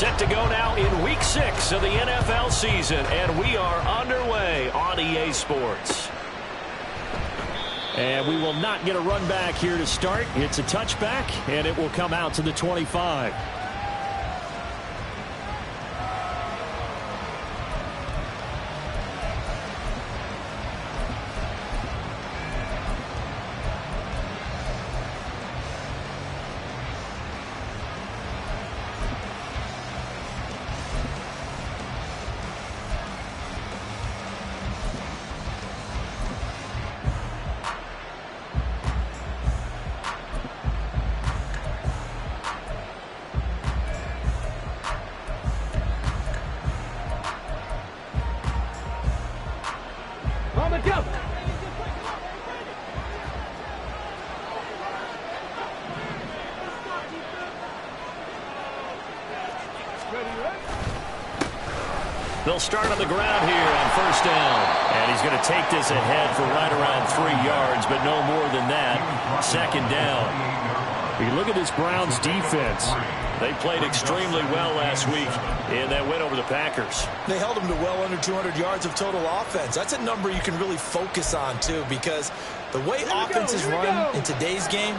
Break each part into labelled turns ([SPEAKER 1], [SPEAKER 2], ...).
[SPEAKER 1] Set to go now in Week 6 of the NFL season, and we are underway on EA Sports. And we will not get a run back here to start. It's a touchback, and it will come out to the 25. They'll start on the ground here on first down. And he's going to take this ahead for right around 3 yards, but no more than that. Second down. You look at this Browns defense. They played extremely well last week in that win over the Packers.
[SPEAKER 2] They held them to well under 200 yards of total offense. That's a number you can really focus on, too, because the way offenses run in today's game,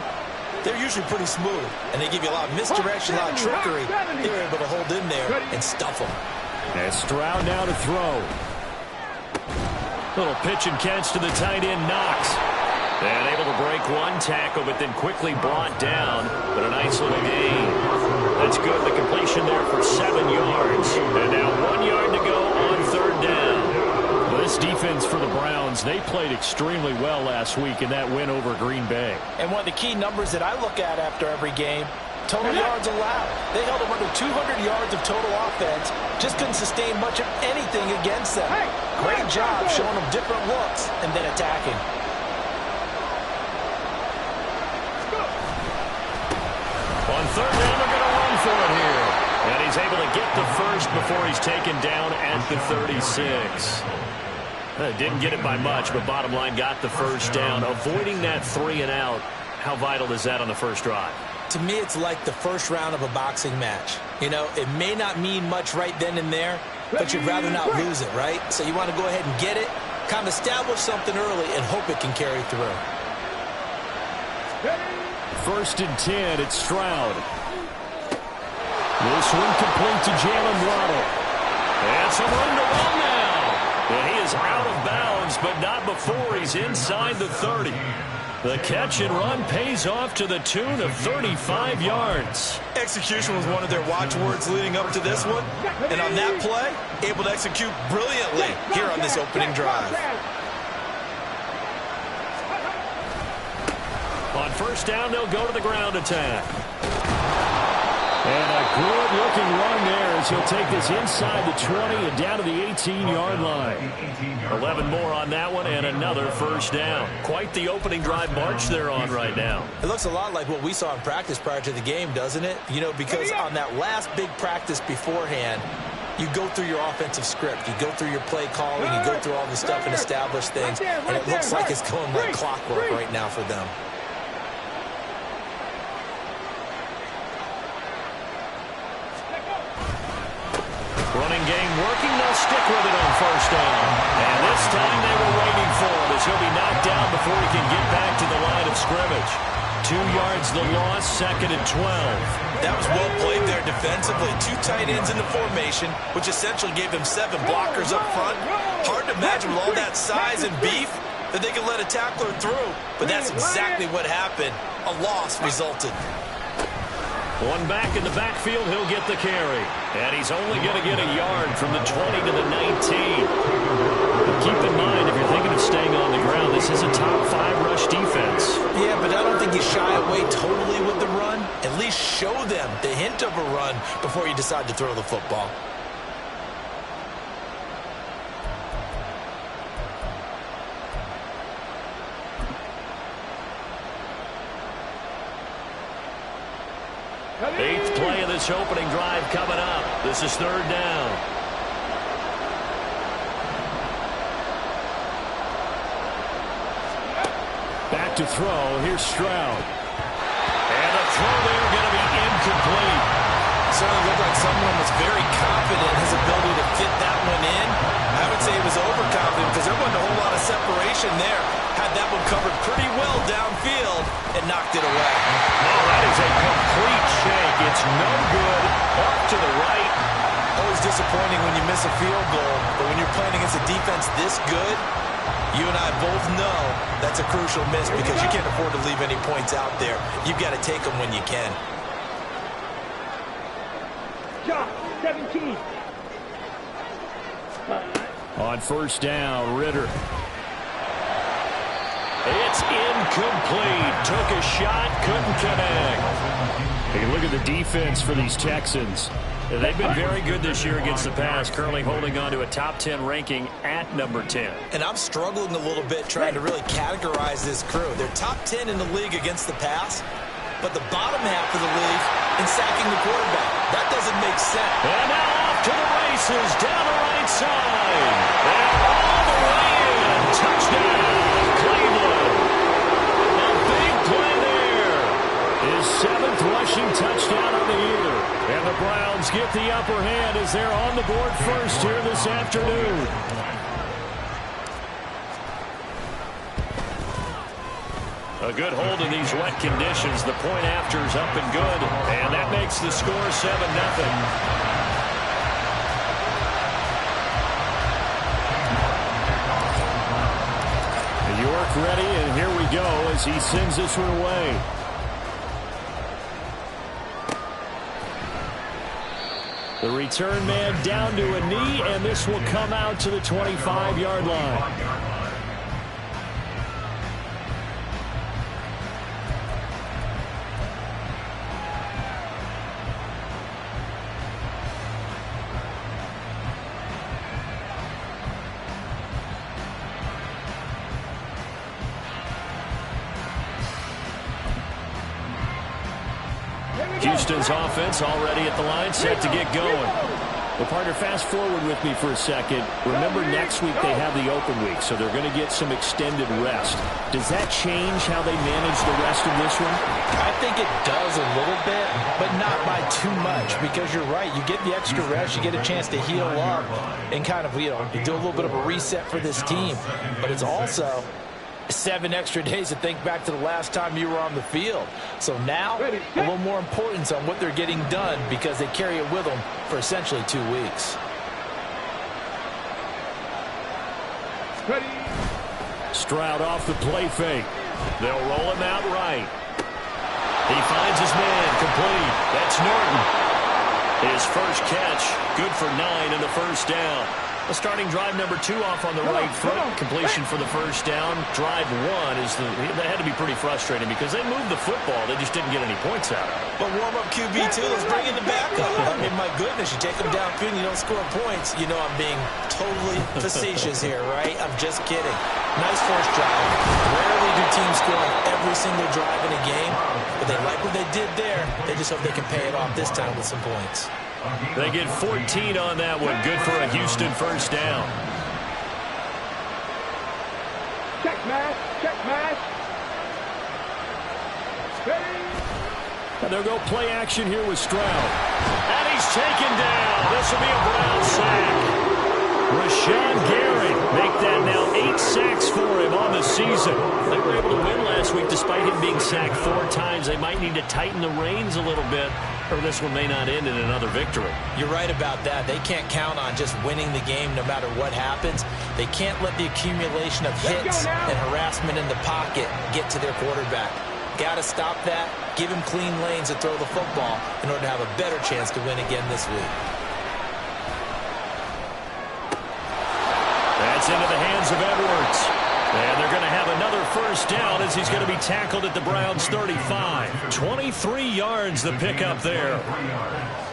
[SPEAKER 2] they're usually pretty smooth, and they give you a lot of misdirection, a lot of trickery. They're able to hold in there and stuff them.
[SPEAKER 1] And Stroud now to throw. Little pitch and catch to the tight end, Knox. And able to break one tackle, but then quickly brought down. But a nice little gain. That's good. The completion there for 7 yards. And now 1 yard to go on third down. Well, this defense for the Browns, they played extremely well last week in that win over Green Bay.
[SPEAKER 2] And one of the key numbers that I look at after every game, total yards allowed. They held them under 200 yards of total offense. Just couldn't sustain much of anything against them. Great job showing them different looks and then attacking.
[SPEAKER 1] On third down, they're going to run for it here. And he's able to get the first before he's taken down at the 36. Didn't get it by much, but bottom line got the first down. Avoiding that 3 and out. How vital is that on the first drive?
[SPEAKER 2] To me, it's like the first round of a boxing match. You know, it may not mean much right then and there, but you'd rather not lose it, right? So you want to go ahead and get it, kind of establish something early, and hope it can carry through.
[SPEAKER 1] First and 10, it's Stroud. This one complete to Jalen Waddle. And some room to run now. And he is out of bounds, but not before he's inside the 30. The catch and run pays off to the tune of 35 yards.
[SPEAKER 2] Execution was one of their watchwords leading up to this one. And on that play, able to execute brilliantly here on this opening drive.
[SPEAKER 1] On first down, they'll go to the ground attack. And a good-looking run there as he'll take this inside the 20 and down to the 18-yard line. 11 more on that one and another first down. Quite the opening drive march they're on right now.
[SPEAKER 2] It looks a lot like what we saw in practice prior to the game, doesn't it? You know, because on that last big practice beforehand, you go through your offensive script. You go through your play calling. You go through all this stuff and establish things. And it looks like it's going like clockwork right now for them.
[SPEAKER 1] Running game working, they'll stick with it on first down. And this time they were waiting for him as he'll be knocked down before he can get back to the line of scrimmage. 2 yards the loss, second and 12.
[SPEAKER 2] That was well played there defensively. 2 tight ends in the formation, which essentially gave them 7 blockers up front. Hard to imagine with all that size and beef that they could let a tackler through. But that's exactly what happened. A loss resulted.
[SPEAKER 1] One back in the backfield, he'll get the carry. And he's only going to get a yard from the 20 to the 19. But keep in mind, if you're thinking of staying on the ground, this is a top 5 rush defense.
[SPEAKER 2] Yeah, but I don't think you shy away totally with the run. At least show them the hint of a run before you decide to throw the football.
[SPEAKER 1] Eighth play of this opening drive coming up. This is third down. Back to throw. Here's Stroud. And the throw there going to be incomplete.
[SPEAKER 2] certainly looked like someone was very confident in his ability to fit that one in. I would say he was overconfident because there wasn't a whole lot of separation there. Had that one covered pretty well downfield and knocked it away.
[SPEAKER 1] Oh, that is a complete shake. It's no good. Off to the right.
[SPEAKER 2] Always disappointing when you miss a field goal, but when you're playing against a defense this good, you and I both know that's a crucial miss because you can't afford to leave any points out there. You've got to take them when you can.
[SPEAKER 3] Josh, 17.
[SPEAKER 1] On first down, Ritter. It's incomplete. Took a shot, couldn't connect. Hey, look at the defense for these Texans. They've been very good this year against the pass, currently holding on to a top 10 ranking at number 10.
[SPEAKER 2] And I'm struggling a little bit trying to really categorize this crew. They're top 10 in the league against the pass, but the bottom half of the league in sacking the quarterback. That doesn't make sense.
[SPEAKER 1] And now off to the races, down the right side. And all the way in. Touchdown, Cleveland. A big play there. His 7th rushing touchdown of the year. And the Browns get the upper hand as they're on the board first here this afternoon. A good hold in these wet conditions. The point after is up and good. And that makes the score 7-0. York ready, and here we go as he sends this one away. The return man down to a knee, and this will come out to the 25-yard line. Houston's offense already at the line, set to get going. Well, partner, fast forward with me for a second. Remember, next week they have the open week, so they're going to get some extended rest. Does that change how they manage the rest of this one?
[SPEAKER 2] I think it does a little bit, but not by too much, because you're right. You get the extra rest, you get a chance to heal up and kind of, you do a little bit of a reset for this team. But it's also 7 extra days to think back to the last time you were on the field. So now, a little more importance on what they're getting done because they carry it with them for essentially 2 weeks.
[SPEAKER 1] Stroud off the play fake. They'll roll him out right. He finds his man, complete. That's Norton. His first catch, good for 9 in the first down. The starting drive number 2 off on the right foot. Completion for the first down. Drive 1 is that had to be pretty frustrating because they moved the football. They just didn't get any points out of it.
[SPEAKER 2] But warm-up QB, too. Let's bring in the backup. I mean, my goodness, you take them downfield and you don't score points. You know I'm being totally facetious here, right? I'm just kidding. Nice first drive. Rarely do teams score on every single drive in a game, but they like what they did there. They just hope they can pay it off this time with some points.
[SPEAKER 1] They get 14 on that one. Good for a Houston first down.
[SPEAKER 3] Check mash. Check mash.
[SPEAKER 1] And they'll go play action here with Stroud. And he's taken down. This will be a Brown sack. Rashawn Gary make that now 8 sacks for him on the season. They were able to win last week despite him being sacked 4 times. They might need to tighten the reins a little bit, or this one may not end in another victory.
[SPEAKER 2] You're right about that. They can't count on just winning the game no matter what happens. They can't let the accumulation of hits and harassment in the pocket get to their quarterback. Got to stop that, give him clean lanes to throw the football in order to have a better chance to win again this week.
[SPEAKER 1] That's into the hands of Edwards. And they're going to have another first down as he's going to be tackled at the Browns' 35. 23 yards the pickup there.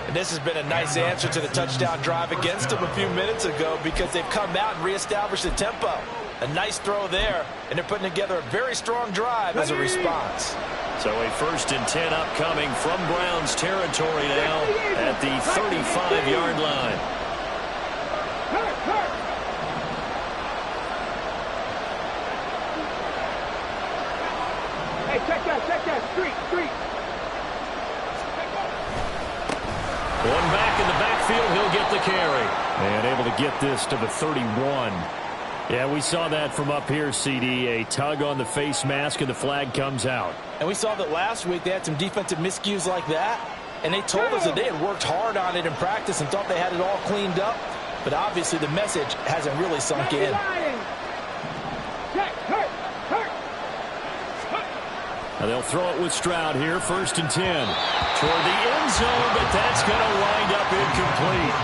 [SPEAKER 2] And this has been a nice answer to the touchdown drive against them a few minutes ago because they've come out and reestablished the tempo. A nice throw there, and they're putting together a very strong drive as a response.
[SPEAKER 1] So a 1st and 10 upcoming from Browns territory now at the 35-yard line.
[SPEAKER 3] Hey, check that, street.
[SPEAKER 1] the carry.
[SPEAKER 4] And able to get this to the 31. Yeah, we saw that from up here, CD. A tug on the face mask, and the flag comes out.
[SPEAKER 2] And we saw that last week they had some defensive miscues like that. And they told us that they had worked hard on it in practice and thought they had it all cleaned up. But obviously the message hasn't really sunk in.
[SPEAKER 4] Now they'll throw it with Stroud here, 1st and 10.
[SPEAKER 1] Toward the end zone, but that's going to wind up incomplete.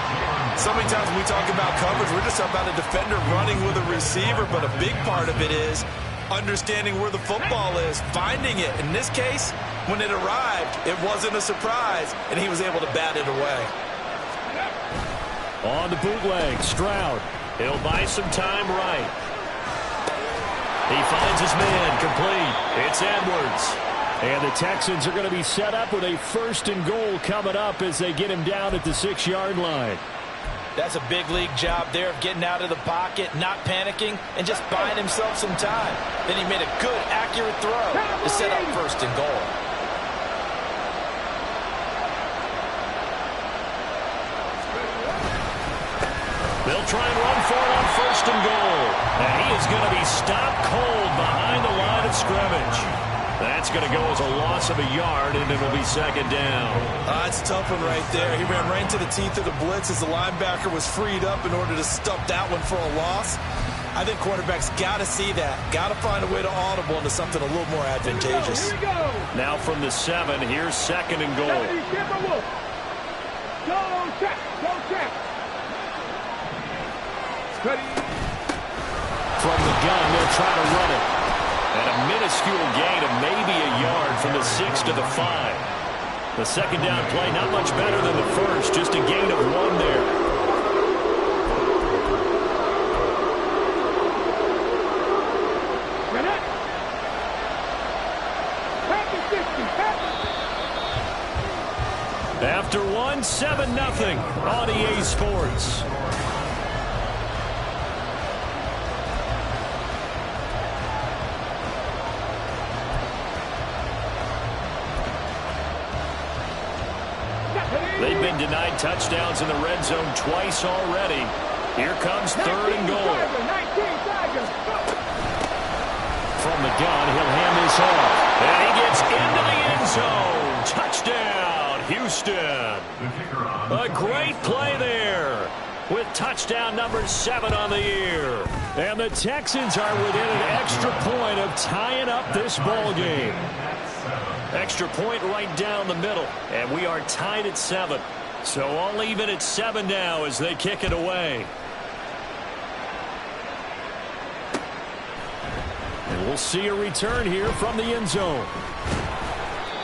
[SPEAKER 2] So many times when we talk about coverage, we're just about a defender running with a receiver, but a big part of it is understanding where the football is, finding it. In this case, when it arrived, it wasn't a surprise, and he was able to bat it away.
[SPEAKER 4] On the bootleg, Stroud.
[SPEAKER 1] He'll buy some time right. He finds his man, complete. It's Edwards.
[SPEAKER 4] And the Texans are going to be set up with a 1st and goal coming up as they get him down at the 6-yard line.
[SPEAKER 2] That's a big league job there of getting out of the pocket, not panicking, and just buying himself some time. Then he made a good, accurate throw to set up 1st and goal.
[SPEAKER 1] They'll try and run for it on 1st and goal. And he is going to be stopped cold behind the line of scrimmage. That's going to go as a loss of a yard, and it'll be 2nd down.
[SPEAKER 2] That's a tough one right there. He ran right into the teeth of the blitz as the linebacker was freed up in order to stop that one for a loss. I think quarterbacks got to see that. Got to find a way to audible into something a little more advantageous.
[SPEAKER 3] Here we go.
[SPEAKER 1] Now from the 7, here's 2nd and goal.
[SPEAKER 3] Go check. Go check. Ready.
[SPEAKER 1] From the gun, they'll try to run it. And a minuscule gain of maybe a yard from the 6 to the 5. The 2nd down play not much better than the first, just a gain of 1 there. After 1, 7-0 on EA Sports. They've been denied touchdowns in the red zone twice already. Here comes 3rd and goal. From the gun, he'll hand this off. And he gets into the end zone. Touchdown, Houston. A great play there with touchdown number 7 on the year.
[SPEAKER 4] And the Texans are within an extra point of tying up this ball game.
[SPEAKER 1] Extra point right down the middle, and we are tied at 7. So all even at 7 now as they kick it away.
[SPEAKER 4] And we'll see a return here from the end zone.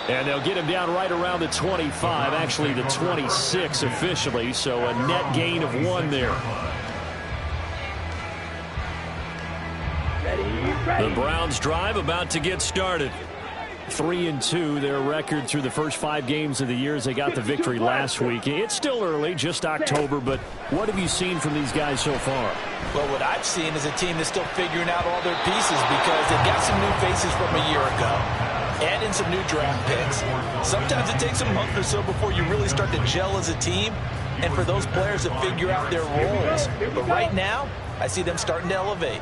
[SPEAKER 4] And they'll get him down right around the 25, actually the 26 officially, so a net gain of 1 there.
[SPEAKER 3] Ready.
[SPEAKER 1] The Browns drive about to get started.
[SPEAKER 4] 3-2, their record through the first 5 games of the year as they got the victory last week. It's still early, just October, but what have you seen from these guys so far?
[SPEAKER 2] Well, what I've seen is a team that's still figuring out all their pieces because they've got some new faces from a year ago. Add in some new draft picks. Sometimes it takes a month or so before you really start to gel as a team and for those players to figure out their roles. But right now, I see them starting to elevate.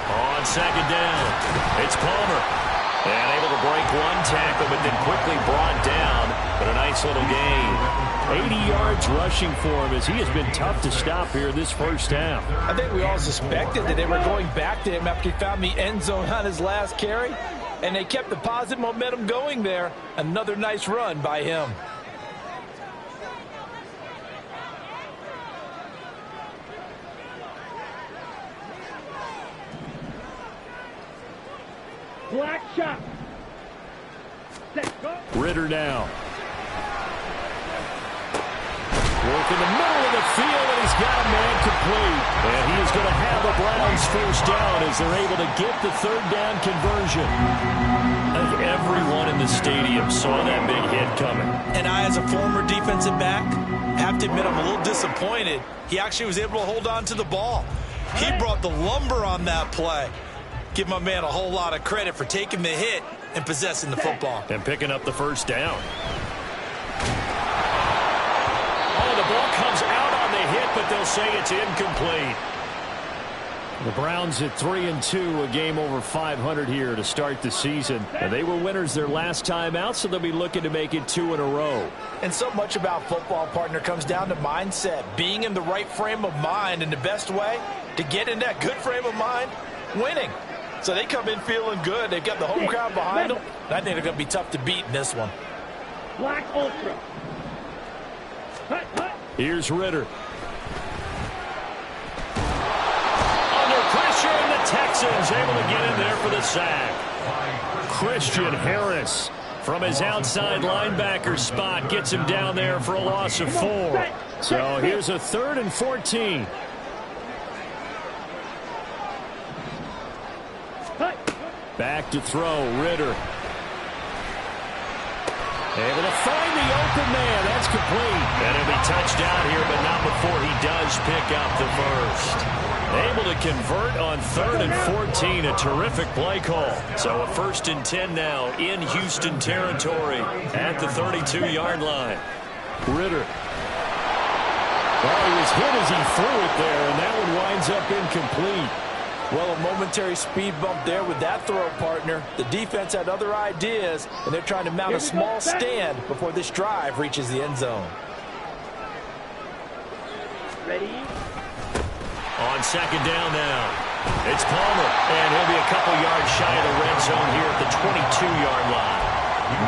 [SPEAKER 1] On 2nd down, it's Palmer. And able to break 1 tackle, but then quickly brought down. But a nice little gain.
[SPEAKER 4] 80 yards rushing for him as he has been tough to stop here this first half.
[SPEAKER 2] I think we all suspected that they were going back to him after he found the end zone on his last carry. And they kept the positive momentum going there. Another nice run by him.
[SPEAKER 3] Black shot. Set, go.
[SPEAKER 4] Ritter now. Work in the middle of the field, and he's got a man complete. And he is going to have the Browns first down as they're able to get the 3rd down conversion.
[SPEAKER 1] I think everyone in the stadium saw that big hit coming.
[SPEAKER 2] And I, as a former defensive back, have to admit I'm a little disappointed. He actually was able to hold on to the ball. He brought the lumber on that play. Give my man a whole lot of credit for taking the hit and possessing the football.
[SPEAKER 1] And picking up the first down. they'll say it's incomplete.
[SPEAKER 4] The Browns at 3-2, a game over 500 here to start the season. And they were winners their last time out, so they'll be looking to make it 2 in a row.
[SPEAKER 2] And so much about football, partner, comes down to mindset. Being in the right frame of mind, and the best way to get in that good frame of mind, winning. So they come in feeling good. They've got the home crowd behind them. I think they're going to be tough to beat in this one.
[SPEAKER 3] Black Ultra.
[SPEAKER 4] Here's Ritter.
[SPEAKER 1] And the Texans able to get in there for the sack.
[SPEAKER 4] Christian Harris from his outside linebacker spot gets him down there for a loss of 4. So here's a 3rd and 14. Back to throw, Ritter. Able to find the open man. That's complete.
[SPEAKER 1] And he'll be touchdown here, but not before he does pick up the first. Able to convert on 3rd and 14. A terrific play call. So a 1st and 10 now in Houston territory at the 32-yard line.
[SPEAKER 4] Ritter. Well, he was hit as he threw it there, and that one winds up incomplete.
[SPEAKER 2] Well, a momentary speed bump there with that throw, partner. The defense had other ideas, and they're trying to mount a small stand before this drive reaches the end zone.
[SPEAKER 3] Ready?
[SPEAKER 1] On 2nd down now. It's Palmer, and he'll be a couple yards shy of the red zone here at the 22-yard line.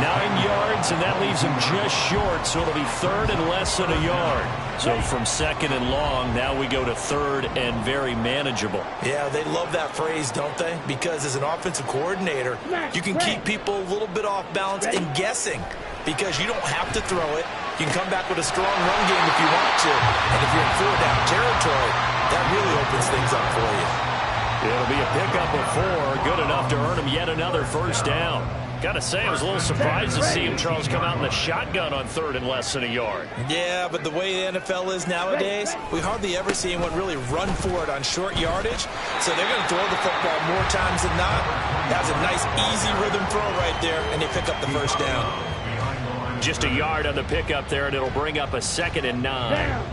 [SPEAKER 1] 9 yards, and that leaves him just short, so it'll be 3rd and less than a yard. So from 2nd and long, now we go to 3rd and very manageable.
[SPEAKER 2] Yeah, they love that phrase, don't they? Because as an offensive coordinator, you can keep people a little bit off balance and guessing because you don't have to throw it. You can come back with a strong run game if you want to. And if you're in 4-down territory, that really opens things up for you.
[SPEAKER 1] It'll be a pickup of 4, good enough to earn him yet another 1st down. Got to say, I was a little surprised to see him, Charles, come out in the shotgun on 3rd and less than a yard.
[SPEAKER 2] Yeah, but the way the NFL is nowadays, we hardly ever see anyone really run for it on short yardage. So they're going to throw the football more times than not. That's a nice, easy rhythm throw right there, and they pick up the 1st down.
[SPEAKER 1] Just a yard on the pickup there, and it'll bring up a 2nd and 9.
[SPEAKER 3] Down.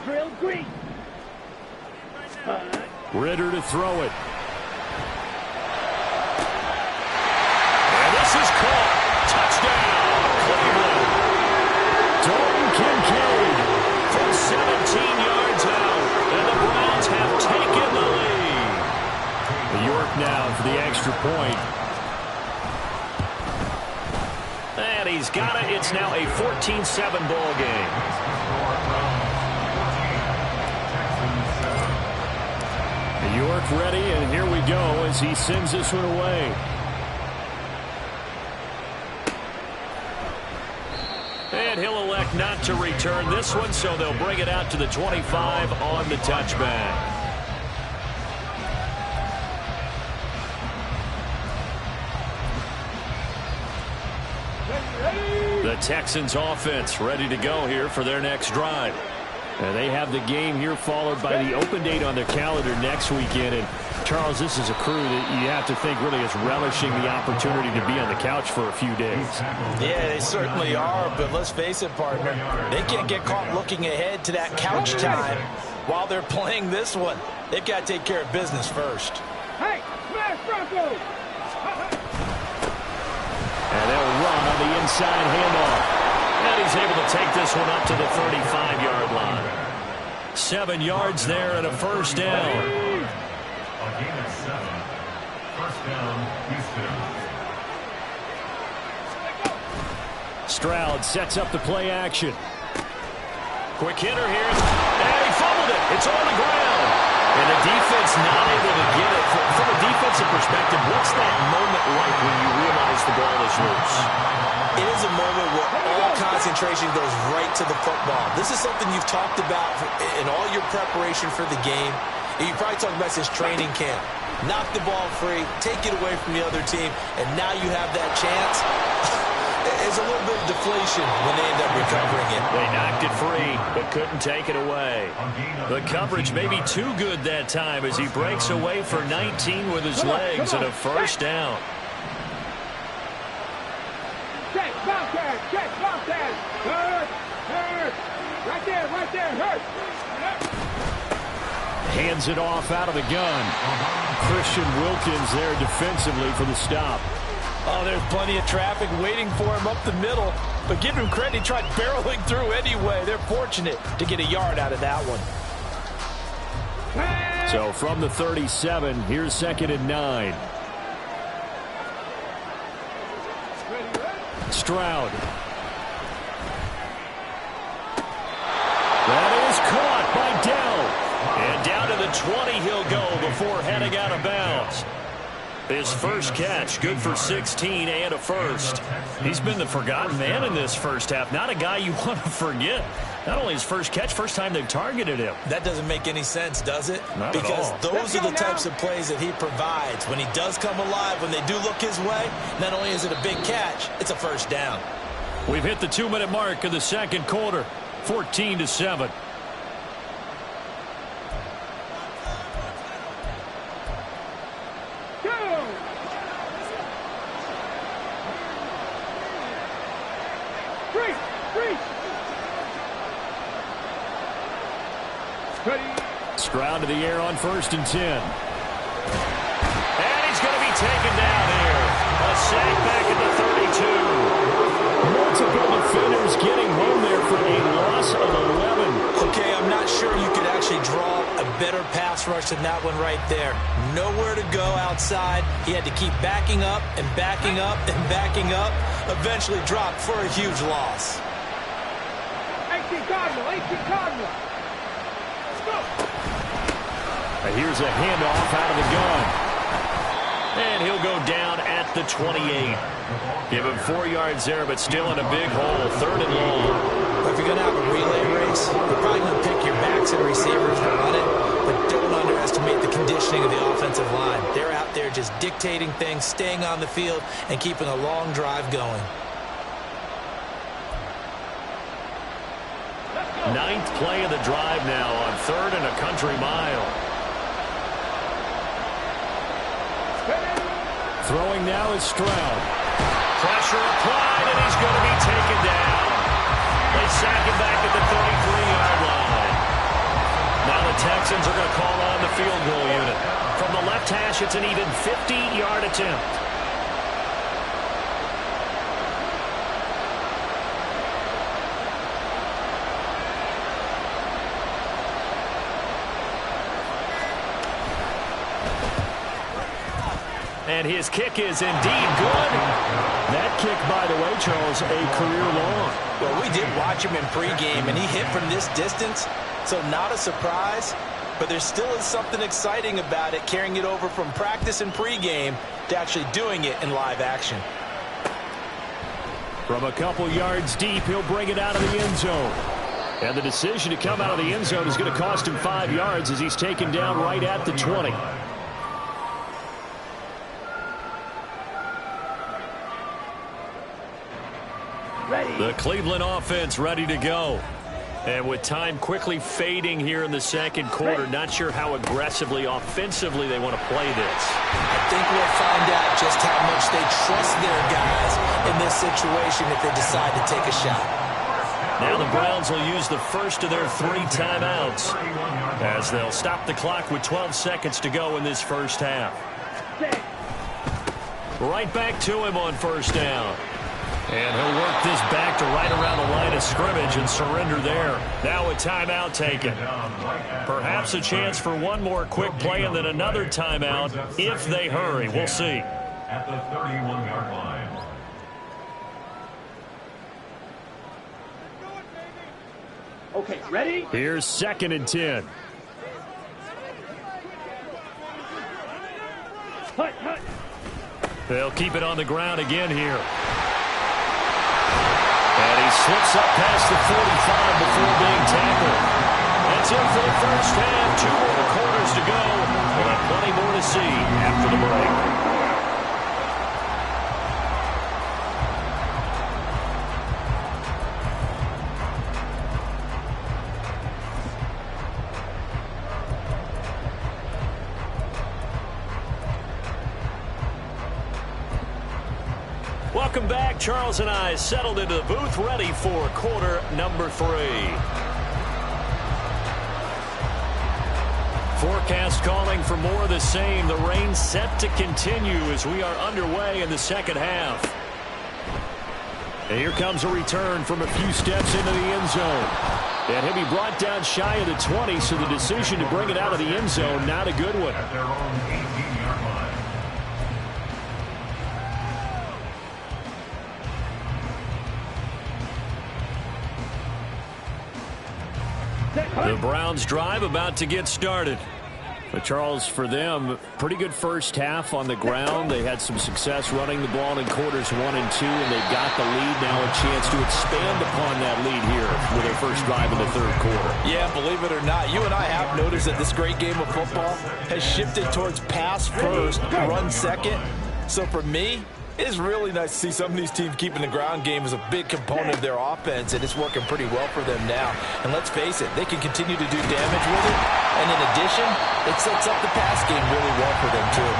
[SPEAKER 3] Drill green.
[SPEAKER 4] Ritter to throw it.
[SPEAKER 1] And this is caught. Touchdown, Cleveland.
[SPEAKER 4] Dalton Kincaid
[SPEAKER 1] From 17 yards out, and the Browns have taken the lead.
[SPEAKER 4] York now for the extra point.
[SPEAKER 1] And he's got it. It's now a 14-7 ball game.
[SPEAKER 4] York ready, and here we go as he sends this one away.
[SPEAKER 1] And he'll elect not to return this one, so they'll bring it out to the 25 on the touchback. The Texans offense ready to go here for their next drive.
[SPEAKER 4] And they have the game here followed by the open date on their calendar next weekend. And Charles, this is a crew that you have to think really is relishing the opportunity to be on the couch for a few days.
[SPEAKER 2] Yeah, they certainly are, but let's face it, partner. They can't get caught looking ahead to that couch time while they're playing this one. They've got to take care of business first.
[SPEAKER 3] Hey, smash Broncos!
[SPEAKER 4] And they'll run on the inside handoff.
[SPEAKER 1] And he's able to take this one up to the 35-yard line. 7 yards there and a 1st down.
[SPEAKER 5] A game at 7. 1st down, Houston.
[SPEAKER 4] Stroud sets up the play action.
[SPEAKER 1] Quick hitter here. And he fumbled it. It's on the ground. And the defense not able to get it. From a defensive perspective, what's that moment like when you realize the ball is loose?
[SPEAKER 2] It is a moment where all concentration goes right to the football. This is something you've talked about in all your preparation for the game. And you probably talked about since training camp. Knock the ball free, take it away from the other team, and now you have that chance. There's a little bit of deflation when they end up recovering it.
[SPEAKER 1] They knocked it free, but couldn't take it away. The coverage may be too good that time as he breaks away for 19 with his legs and a 1st down.
[SPEAKER 3] Check, Bobcat! Check, Bobcat!
[SPEAKER 4] Hands it off out of the gun. Christian Wilkins there defensively for the stop.
[SPEAKER 2] Oh, there's plenty of traffic waiting for him up the middle. But give him credit, he tried barreling through anyway. They're fortunate to get a yard out of that one.
[SPEAKER 4] So from the 37, here's 2nd and 9. Stroud. That is caught by Dell.
[SPEAKER 1] And down to the 20 he'll go before heading out of bounds. His first catch, good for 16 and a first. He's been the forgotten man in this first half. Not a guy you want to forget. Not only his first catch, first time they've targeted him.
[SPEAKER 2] That doesn't make any sense, does it?
[SPEAKER 1] Not
[SPEAKER 2] because
[SPEAKER 1] at all.
[SPEAKER 2] those are the types of plays that he provides. When he does come alive, when they do look his way, not only is it a big catch, it's a first down.
[SPEAKER 4] We've hit the 2-minute mark of the second quarter. 14-7. Stroud to the air on 1st and 10.
[SPEAKER 1] And he's going to be taken down here. A sack back at the 32.
[SPEAKER 4] Multiple defenders getting home there for a loss of 11.
[SPEAKER 2] Okay, I'm not sure you could actually draw a better pass rush than that one right there. Nowhere to go outside. He had to keep backing up and backing up and backing up. Eventually dropped for a huge loss.
[SPEAKER 3] 18 Cardinal, 18 Cardinal. Let's go.
[SPEAKER 4] And here's a handoff out of the gun.
[SPEAKER 1] And he'll go down at the 28. Give him 4 yards there, but still in a big hole. 3rd and long.
[SPEAKER 2] If you're going to have a relay race, you're probably going to pick your backs and receivers to run it, but don't underestimate the conditioning of the offensive line. They're out there just dictating things, staying on the field, and keeping a long drive going.
[SPEAKER 1] 9th play of the drive now on 3rd and a country mile.
[SPEAKER 4] Throwing now is Stroud.
[SPEAKER 1] Pressure applied, and he's going to be taken down. They sack him back at the 33-yard line. Now the Texans are going to call on the field goal unit. From the left hash, it's an even 50-yard attempt. And his kick is indeed good.
[SPEAKER 4] That kick, by the way, Charles, a career long.
[SPEAKER 2] Well, we did watch him in pregame, and he hit from this distance, so not a surprise. But there still is something exciting about it, carrying it over from practice and pregame to actually doing it in live action.
[SPEAKER 4] From a couple yards deep, he'll bring it out of the end zone. And the decision to come out of the end zone is going to cost him 5 yards as he's taken down right at the 20.
[SPEAKER 1] The Cleveland offense ready to go. And with time quickly fading here in the second quarter, not sure how aggressively, offensively they want to play this.
[SPEAKER 2] I think we'll find out just how much they trust their guys in this situation if they decide to take a shot.
[SPEAKER 1] Now the Browns will use the first of their 3 timeouts as they'll stop the clock with 12 seconds to go in this first half. Right back to him on 1st down. And he'll work this back to right around the line of scrimmage and surrender there. Now a timeout taken. Perhaps a chance for one more quick play and then another timeout if they hurry. We'll see.
[SPEAKER 5] At the 31-yard line.
[SPEAKER 3] Okay, ready?
[SPEAKER 4] Here's 2nd and 10.
[SPEAKER 3] Hut, hut.
[SPEAKER 1] They'll keep it on the ground again here. And he slips up past the 45 before being tackled. That's it for the first half. 2 more quarters to go. We'll have plenty more to see after the break. Welcome back. Charles and I settled into the booth, ready for quarter number 3.
[SPEAKER 4] Forecast calling for more of the same. The rain set to continue as we are underway in the second half. And here comes a return from a few steps into the end zone. And he'll be brought down shy of the 20, so the decision to bring it out of the end zone, not a good one.
[SPEAKER 5] At their own 18-yard line.
[SPEAKER 4] The Browns drive about to get started. But Charles, for them, pretty good first half on the ground. They had some success running the ball in quarters 1 and 2, and they got the lead. Now a chance to expand upon that lead here with their first drive in the third quarter.
[SPEAKER 2] Yeah, believe it or not, you and I have noticed that this great game of football has shifted towards pass first, run second. So for me, it is really nice to see some of these teams keeping the ground game as a big component of their offense, and it's working pretty well for them now. And let's face it, they can continue to do damage with it. And in addition, it sets up the pass game really well for them, too.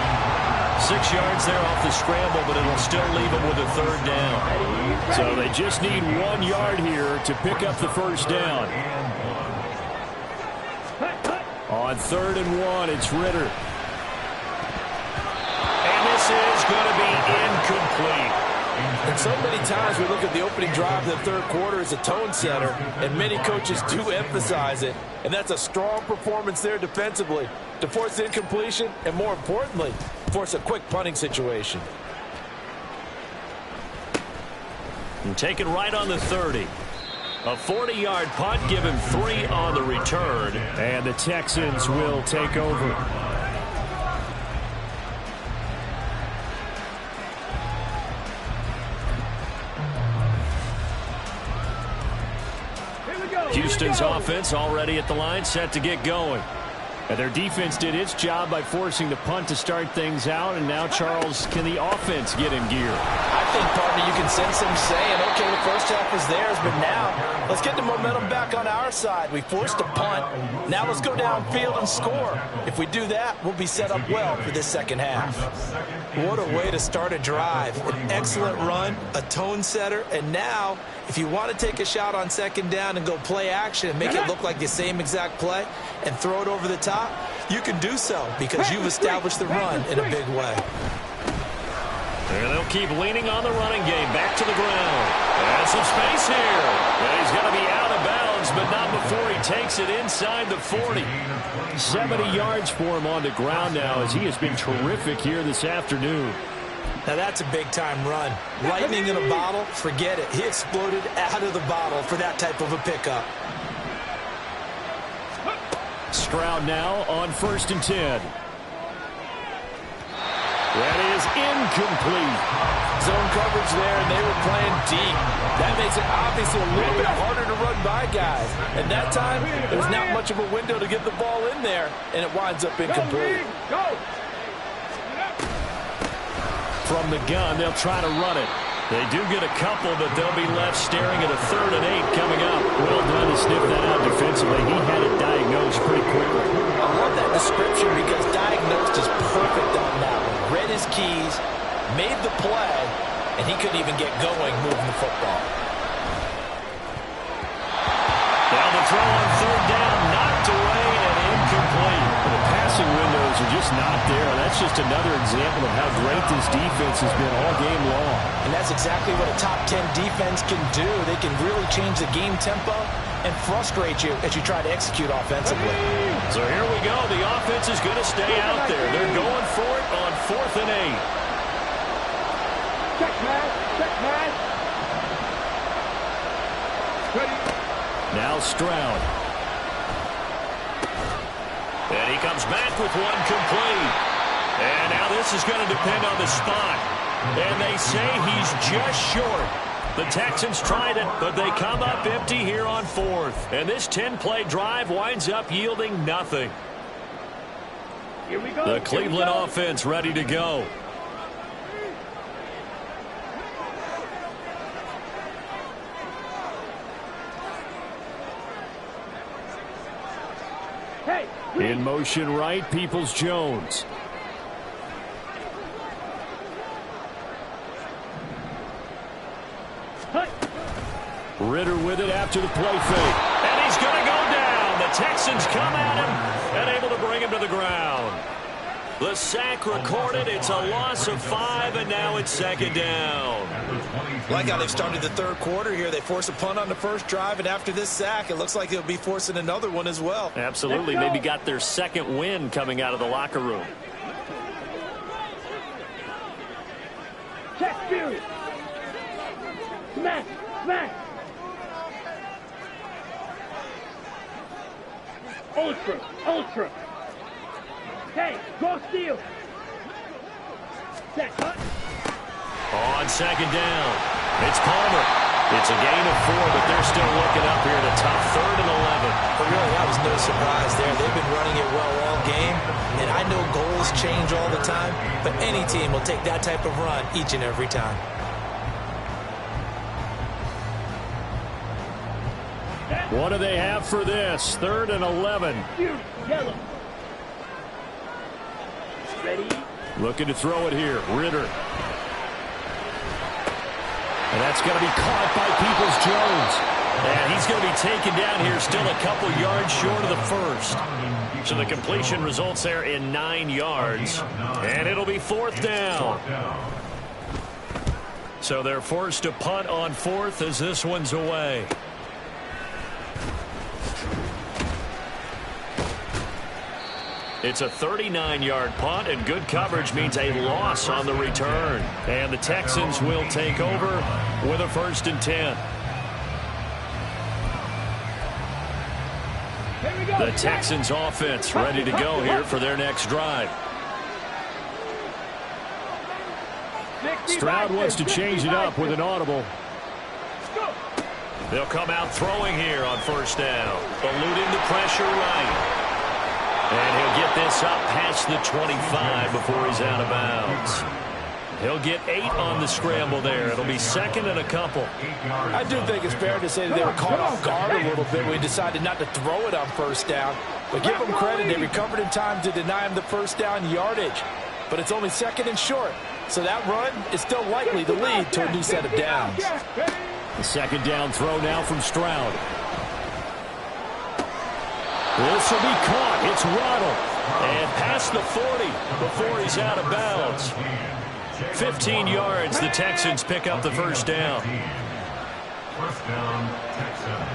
[SPEAKER 4] 6 yards there off the scramble, but it'll still leave them with a third down. So they just need 1 yard here to pick up the first down. On 3rd and 1, it's Ritter. And this is going to be incomplete.
[SPEAKER 2] And so many times we look at the opening drive of the third quarter as a tone setter, and many coaches do emphasize it. And that's a strong performance there defensively to force incompletion and, more importantly, force a quick punting situation.
[SPEAKER 4] And taken right on the 30. A 40-yard punt, give him 3 on the return. And the Texans will take over. Houston's offense already at the line, set to get going. And their defense did its job by forcing the punt to start things out. And now, Charles, can the offense get in gear?
[SPEAKER 2] I think, partner, you can sense them saying, okay, the first half was theirs, but now let's get the momentum back on our side. We forced a punt. Now let's go downfield and score. If we do that, we'll be set up well for this second half. What a way to start a drive. An excellent run, a tone setter, and now if you want to take a shot on second down and go play action and make it look like the same exact play and throw it over the top, you can do so because you've established the run in a big way.
[SPEAKER 4] And they'll keep leaning on the running game. Back to the ground. And some space here. And he's going to be out of bounds, but not before he takes it inside the 40. 70 yards for him on the ground now as he has been terrific here this afternoon.
[SPEAKER 2] Now that's a big-time run. Lightning in a bottle, forget it. He exploded out of the bottle for that type of a pickup.
[SPEAKER 4] Stroud now on 1st and 10. That is incomplete.
[SPEAKER 2] Zone coverage there, and they were playing deep. That makes it obviously a little bit harder to run by guys. And that time, there's not much of a window to get the ball in there, and it winds up incomplete.
[SPEAKER 3] Go!
[SPEAKER 4] From the gun, they'll try to run it. They do get a couple, but they'll be left staring at a 3rd and 8 coming up. Well done to sniff that out defensively. He had it diagnosed pretty quickly.
[SPEAKER 2] I love that description because diagnosed is perfect on that one. Read his keys, made the play, and he couldn't even get going moving the football.
[SPEAKER 4] Now the throw on 3rd down, knocked away and incomplete. The passing windows are just not there. That's just another example of how great this defense has been all game long.
[SPEAKER 2] And that's exactly what a top 10 defense can do. They can really change the game tempo and frustrate you as you try to execute offensively.
[SPEAKER 4] So here we go. The offense is going to stay out there. They're going for it on 4th and 8.
[SPEAKER 3] Check, man. Check, man. Ready.
[SPEAKER 4] Now Stroud. And he comes back with one complete. And now this is going to depend on the spot. And they say he's just short. The Texans tried it, but they come up empty here on 4th. And this 10-play drive winds up yielding nothing.
[SPEAKER 3] Here we go.
[SPEAKER 4] The Cleveland offense ready to go.
[SPEAKER 3] Hey,
[SPEAKER 4] In motion right, Peoples-Jones. Ritter with it after the play fake. And he's going to go down. The
[SPEAKER 1] Texans come at him and able to bring him to the ground. The sack recorded. It's a loss of 5, and now it's second down.
[SPEAKER 2] Like how they've started the third quarter here. They force a punt on the first drive, and after this sack, it looks like they'll be forcing another one as well.
[SPEAKER 1] Absolutely. Maybe got their second win coming out of the locker room.
[SPEAKER 3] Check spirit. Smash, smash. Ultra, ultra. Hey, go steal. Set, cut.
[SPEAKER 1] On second down, it's Palmer. It's a gain of 4, but they're still looking up here at a tough 3rd and 11.
[SPEAKER 2] But really, that was no surprise there. They've been running it well all game, and I know goals change all the time, but any team will take that type of run each and every time.
[SPEAKER 4] What do they have for this? 3rd and 11.
[SPEAKER 3] Yellow. Ready?
[SPEAKER 4] Looking to throw it here. Ritter. And that's going to be caught by Peoples-Jones.
[SPEAKER 1] And he's going to be taken down here, still a couple yards short of the first. So the completion results there in 9 yards. And it'll be 4th down. So they're forced to punt on 4th as this one's away. It's a 39-yard punt, and good coverage means a loss on the return. And the Texans will take over with a 1st and 10.
[SPEAKER 3] Here we go.
[SPEAKER 1] The Texans offense ready to go here for their next drive.
[SPEAKER 4] Stroud wants to change it up with an audible.
[SPEAKER 1] They'll come out throwing here on 1st down. Eluding the pressure right. And he'll get this up past the 25 before he's out of bounds. He'll get 8 on the scramble there. It'll be 2nd and a couple.
[SPEAKER 2] I do think it's fair to say that they were caught off guard a little bit when we decided not to throw it on 1st down. But give them credit. They recovered in time to deny him the 1st down yardage. But it's only 2nd and short. So that run is still likely to lead to a new set of downs.
[SPEAKER 4] The 2nd down throw now from Stroud. This will be caught. It's Waddle.
[SPEAKER 1] And past the 40 before he's out of bounds. 15 yards, the Texans pick up the 1st down.
[SPEAKER 5] 1st down, Texans.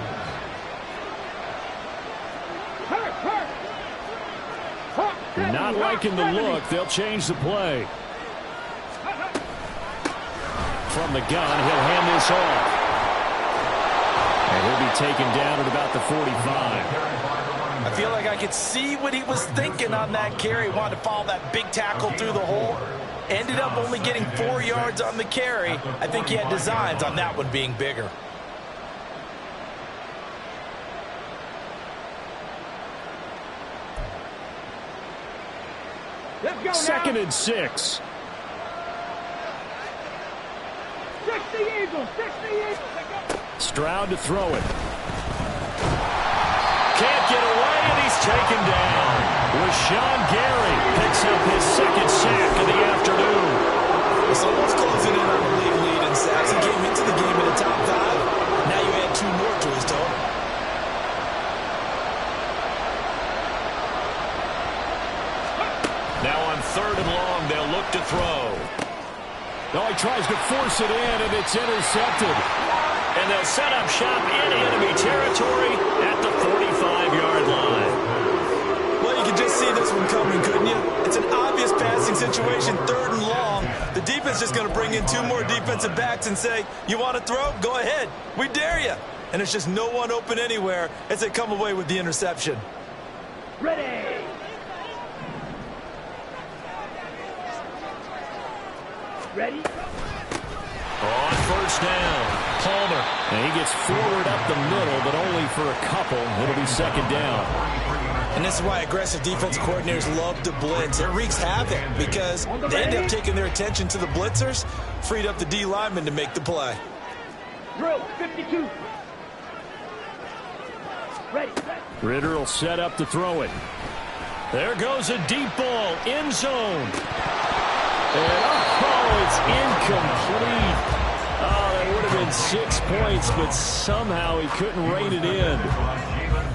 [SPEAKER 4] Not liking the look. They'll change the play. From the gun, he'll hand this off. And he'll be taken down at about the 45.
[SPEAKER 2] I feel like I could see what he was thinking on that carry. Wanted to follow that big tackle through the hole. Ended up only getting 4 yards on the carry. I think he had designs on that one being bigger.
[SPEAKER 3] Let's go
[SPEAKER 4] 2nd and 6.
[SPEAKER 3] 60 Eagles, 60 Eagles.
[SPEAKER 4] Stroud to throw it.
[SPEAKER 1] Can't get away, and he's taken down. Rashawn Gary picks up his 2nd sack of the afternoon.
[SPEAKER 2] Someone's closing in on the league lead in sacks. He came into the game in the top 5. Now you add 2 more to his total.
[SPEAKER 1] Now on 3rd and long, they'll look to throw.
[SPEAKER 4] No, he tries to force it in, and it's intercepted.
[SPEAKER 1] And they'll set up shop in enemy territory at the 45-yard line.
[SPEAKER 2] Well, you can just see this one coming, couldn't you? It's an obvious passing situation, 3rd and long. The defense is just going to bring in 2 more defensive backs and say, you want to throw? Go ahead. We dare you. And there's just no one open anywhere as they come away with the interception.
[SPEAKER 3] Ready. Ready.
[SPEAKER 1] On 1st down, Palmer.
[SPEAKER 4] And he gets forward up the middle, but only for a couple. It'll be 2nd down.
[SPEAKER 2] And this is why aggressive defensive coordinators love to blitz. It wreaks havoc because they end up taking their attention to the blitzers, freed up the D lineman to make the play.
[SPEAKER 3] Drill, 52. Ready.
[SPEAKER 4] Ritter will set up to throw it.
[SPEAKER 1] There goes a deep ball, end zone.
[SPEAKER 4] And it's incomplete. Oh, that would have been and 6 points, but somehow he couldn't rein it in.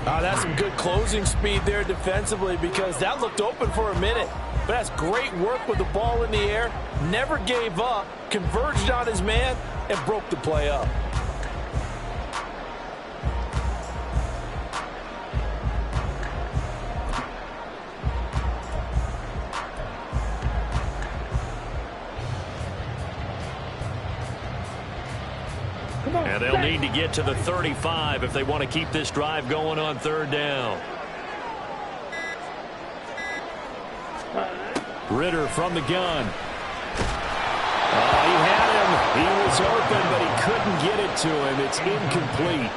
[SPEAKER 2] That's some good closing speed there defensively, because that looked open for a minute. But that's great work with the ball in the air. Never gave up, converged on his man, and broke the play up.
[SPEAKER 4] And they'll need to get to the 35 if they want to keep this drive going on third down. Ritter from the gun. He had him. He was open, but he couldn't get it to him. It's incomplete.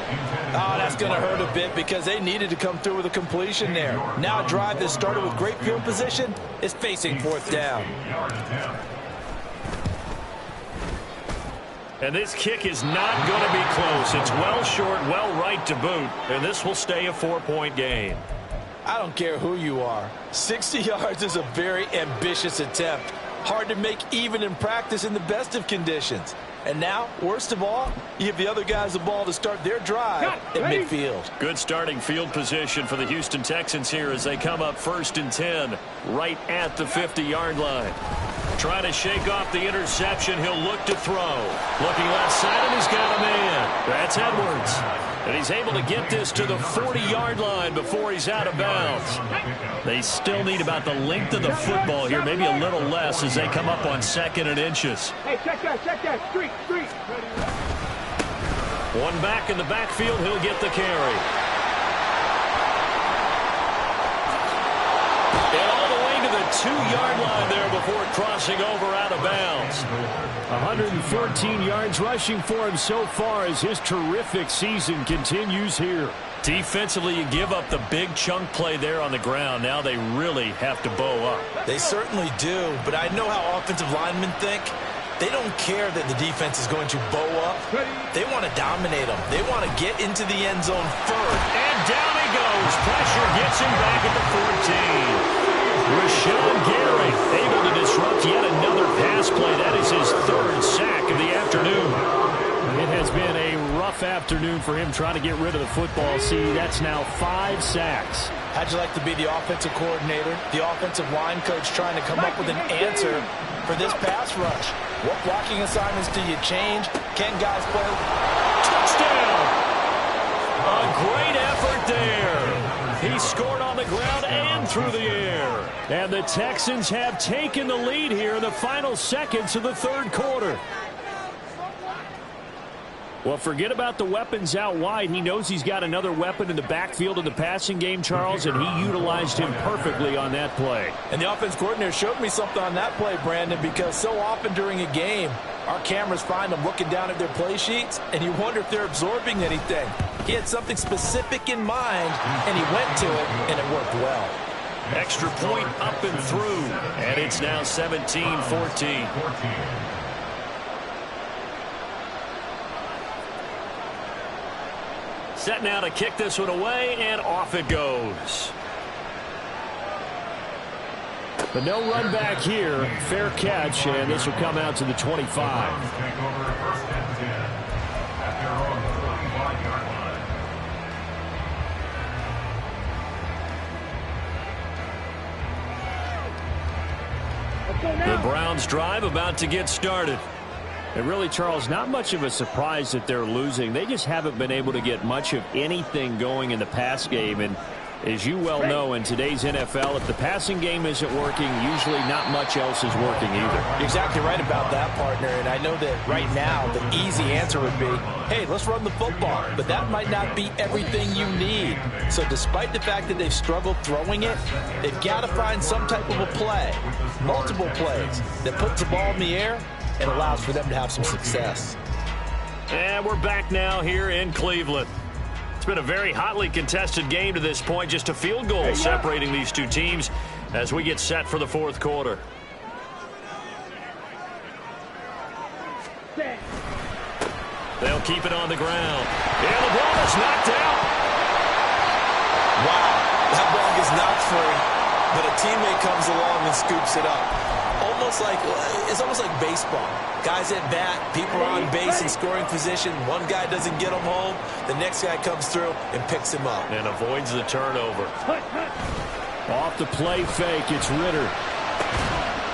[SPEAKER 2] That's going to hurt a bit, because they needed to come through with a completion there. Now a drive that started with great field position is facing fourth down.
[SPEAKER 4] And this kick is not going to be close. It's well short, well right to boot, and this will stay a 4-point game.
[SPEAKER 2] I don't care who you are. 60 yards is a very ambitious attempt. Hard to make even in practice in the best of conditions. And now, worst of all, you give the other guys the ball to start their drive at midfield.
[SPEAKER 4] Good starting field position for the Houston Texans here as they come up 1st and 10, right at the 50-yard line. Trying to shake off the interception. He'll look to throw. Looking left side, and he's got a man. That's Edwards. And he's able to get this to the 40-yard line before he's out of bounds. They still need about the length of the football here, maybe a little less as they come up on 2nd and inches.
[SPEAKER 3] Hey, check that. Street.
[SPEAKER 4] One back in the backfield. He'll get the carry. And all the way to the 2-yard line there before crossing over out of bounds. 114 yards rushing for him so far as his terrific season continues here. Defensively, you give up the big chunk play there on the ground. Now they really have to bow up.
[SPEAKER 2] They certainly do, but I know how offensive linemen think. They don't care that the defense is going to bow up. They want to dominate them. They want to get into the end zone first.
[SPEAKER 4] And down he goes. Pressure gets him back at the 14. Rashawn Gary able to disrupt yet another pass play. That is his 3rd sack of the afternoon. It has been a rough afternoon for him trying to get rid of the football. See, that's now 5 sacks.
[SPEAKER 2] How'd you like to be the offensive coordinator, the offensive line coach trying to come up with an answer for this pass rush? What blocking assignments do you change? Can guys play?
[SPEAKER 4] Touchdown! A great effort there. He scored on the ground and through the air. And the Texans have taken the lead here in the final seconds of the 3rd quarter. Well, forget about the weapons out wide. He knows he's got another weapon in the backfield of the passing game, Charles, and he utilized him perfectly on that play.
[SPEAKER 2] And the offense coordinator showed me something on that play, Brandon, because so often during a game, our cameras find them looking down at their play sheets, and you wonder if they're absorbing anything. He had something specific in mind, and he went to it, and it worked well.
[SPEAKER 4] Extra point up and through, and it's now 17-14. Set now to kick this one away, and off it goes. But no run back here. Fair catch, and this will come out to the 25. The Browns drive about to get started. And really, Charles, not much of a surprise that they're losing. They just haven't been able to get much of anything going in the pass game. And as you well know, in today's NFL, if the passing game isn't working, usually not much else is working either.
[SPEAKER 2] You're exactly right about that, partner. And I know that right now the easy answer would be, hey, let's run the football. But that might not be everything you need. So despite the fact that they've struggled throwing it, they've got to find some type of a play, multiple plays, that puts the ball in the air and allows for them to have some success.
[SPEAKER 4] And we're back now here in Cleveland. It's been a very hotly contested game to this point. Just a field goal separating these two teams as we get set for the 4th quarter. They'll keep it on the ground. And the ball is knocked out.
[SPEAKER 2] Wow, that ball gets knocked free, but a teammate comes along and scoops it up. almost like baseball. Guys at bat, people are on base in scoring position. One guy doesn't get him home. The next guy comes through and picks him up.
[SPEAKER 1] And avoids the turnover.
[SPEAKER 4] Off the play fake, it's Ritter.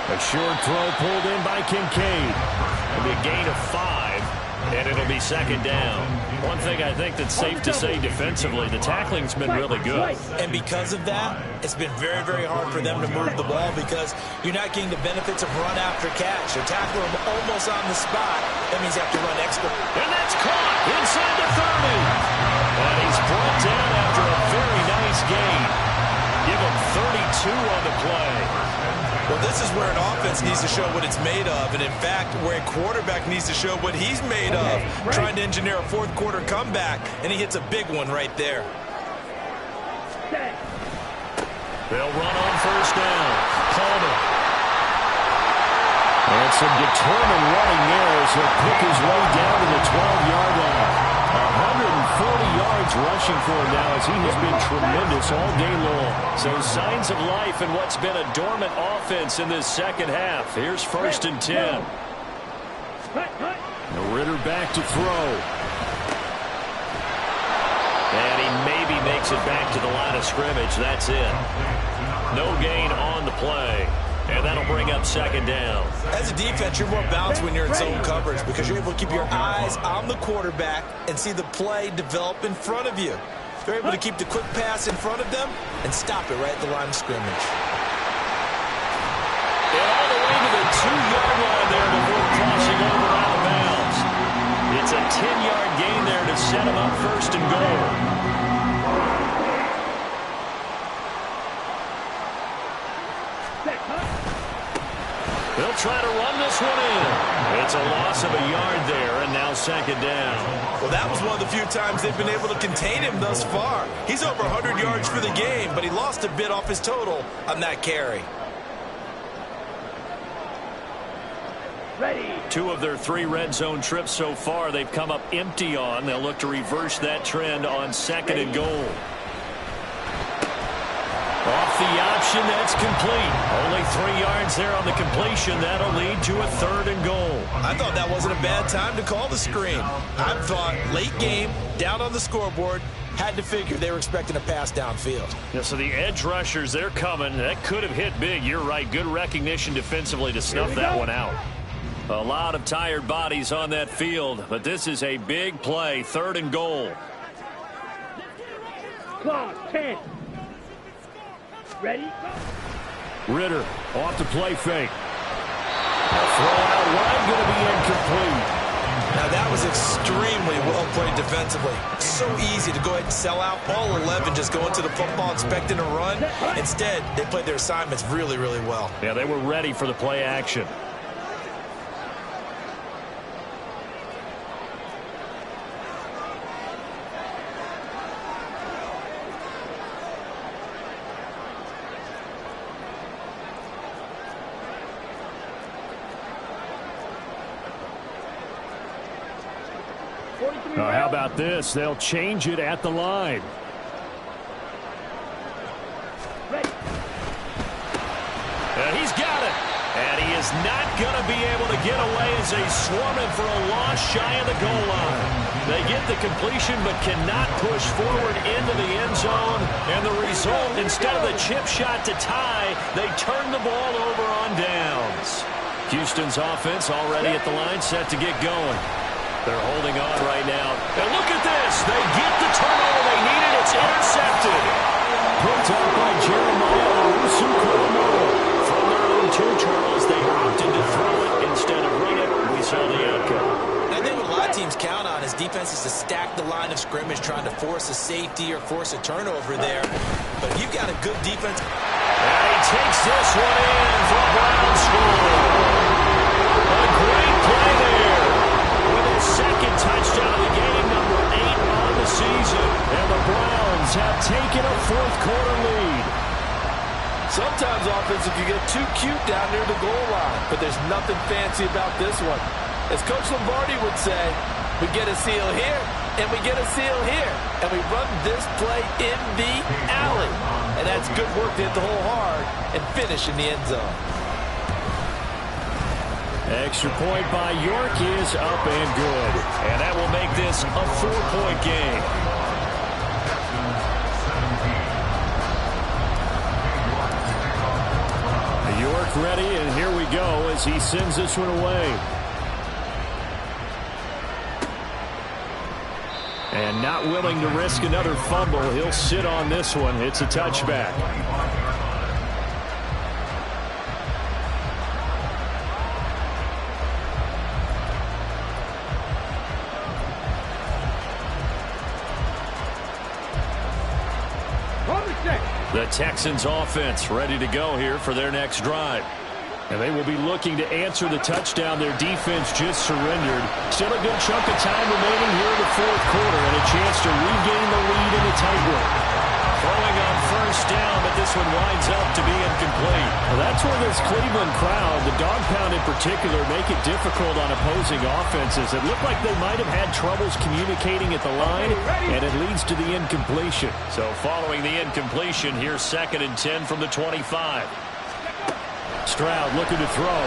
[SPEAKER 4] A short throw pulled in by Kincaid.
[SPEAKER 1] It'll be a gain of 5, and it'll be second down. One thing I think that's safe to say defensively, the tackling's been really good.
[SPEAKER 2] And because of that, it's been very, very hard for them to move the ball because you're not getting the benefits of run after catch. You're tackling them almost on the spot. That means you have to run extra.
[SPEAKER 1] And that's caught inside the 30. And he's brought down after a very nice gain. Give him 32 on the play.
[SPEAKER 2] Well, this is where an offense needs to show what it's made of. And, in fact, where a quarterback needs to show what he's made of. Trying to engineer a fourth-quarter comeback, and he hits a big one right there.
[SPEAKER 1] They'll run on first down. Palmer.
[SPEAKER 4] And some determined running there as he'll pick his way down to the 12-yard line. 140 yards rushing for him now as he has been tremendous all day long.
[SPEAKER 1] So signs of life in what's been a dormant offense in this second half. Here's first and 10.
[SPEAKER 4] The Ritter back to throw.
[SPEAKER 1] And he maybe makes it back to the line of scrimmage. That's it. No gain on the play. And that'll bring up second down.
[SPEAKER 2] As a defense, you're more balanced when you're in zone coverage because you're able to keep your eyes on the quarterback and see the play develop in front of you. They're able to keep the quick pass in front of them and stop it right at the line of scrimmage.
[SPEAKER 1] And all the way to the 2-yard line there before crossing over out of bounds. It's a 10-yard gain there to set him up first and goal. They'll try to run this one in. It's a loss of a yard there, and now second down.
[SPEAKER 2] Well, that was one of the few times they've been able to contain him thus far. He's over 100 yards for the game, but he lost a bit off his total on that carry.
[SPEAKER 3] Ready.
[SPEAKER 1] 2 of their 3 red zone trips so far they've come up empty on. They'll look to reverse that trend on second and goal. Off the option, that's complete. Only 3 yards there on the completion. That'll lead to a third and goal.
[SPEAKER 2] I thought that wasn't a bad time to call the screen. I thought late game, down on the scoreboard, had to figure they were expecting a pass downfield.
[SPEAKER 1] Yeah, so the edge rushers, they're coming. That could have hit big. You're right. Good recognition defensively to snuff that one out. A lot of tired bodies on that field, but this is a big play. Third and goal.
[SPEAKER 3] Clock 10. Ready?
[SPEAKER 4] Ritter off the play fake. A throw out wide, going to be incomplete.
[SPEAKER 2] Now, that was extremely well played defensively. So easy to go ahead and sell out. All 11 just go into the football expecting a run. Instead, they played their assignments really, really well.
[SPEAKER 1] Yeah, they were ready for the play action.
[SPEAKER 4] Now, how about this? They'll change it at the line.
[SPEAKER 3] Ready.
[SPEAKER 1] And he's got it. And he is not going to be able to get away as they swarm him for a loss shy of the goal line. They get the completion but cannot push forward into the end zone. And the result, instead of the chip shot to tie, they turn the ball over on downs. Houston's offense already at the line, set to get going. They're holding on right now. And look at this. They get the turnover they needed. It's intercepted.
[SPEAKER 4] Picked up by Jeremiah Owusu-Koramoah.
[SPEAKER 1] From their own 2 turtles, they opted to throw it instead of run it. We saw the outcome.
[SPEAKER 2] And I think what a lot of teams count on is defenses to stack the line of scrimmage, trying to force a safety or force a turnover there. But if you've got a good defense.
[SPEAKER 1] And he takes this one in for a Brown score. A great play there. Second touchdown of the game, number 8 on the season.
[SPEAKER 4] And the Browns have taken a fourth-quarter lead.
[SPEAKER 6] Sometimes offense, if you get too cute down near the goal line, but there's nothing fancy about this one. As Coach Lombardi would say, we get a seal here, and we get a seal here, and we run this play in the alley. And that's good work to hit the hole hard and finish in the end zone.
[SPEAKER 4] Extra point by York is up and good.
[SPEAKER 1] And that will make this a 4-point game.
[SPEAKER 4] York ready, and here we go as he sends this one away. And not willing to risk another fumble. He'll sit on this one. It's a touchback. The Texans offense ready to go here for their next drive. And they will be looking to answer the touchdown their defense just surrendered. Still a good chunk of time remaining here in the fourth quarter and a chance to regain the lead in the tightrope.
[SPEAKER 1] Throwing on first down, but this one winds up to be incomplete.
[SPEAKER 4] Well, that's where this Cleveland crowd, the dog pound in particular, make it difficult on opposing offenses. It looked like they might have had troubles communicating at the line, and it leads to the incompletion.
[SPEAKER 1] So following the incompletion, here's 2nd and 10 from the 25.
[SPEAKER 4] Stroud looking to throw.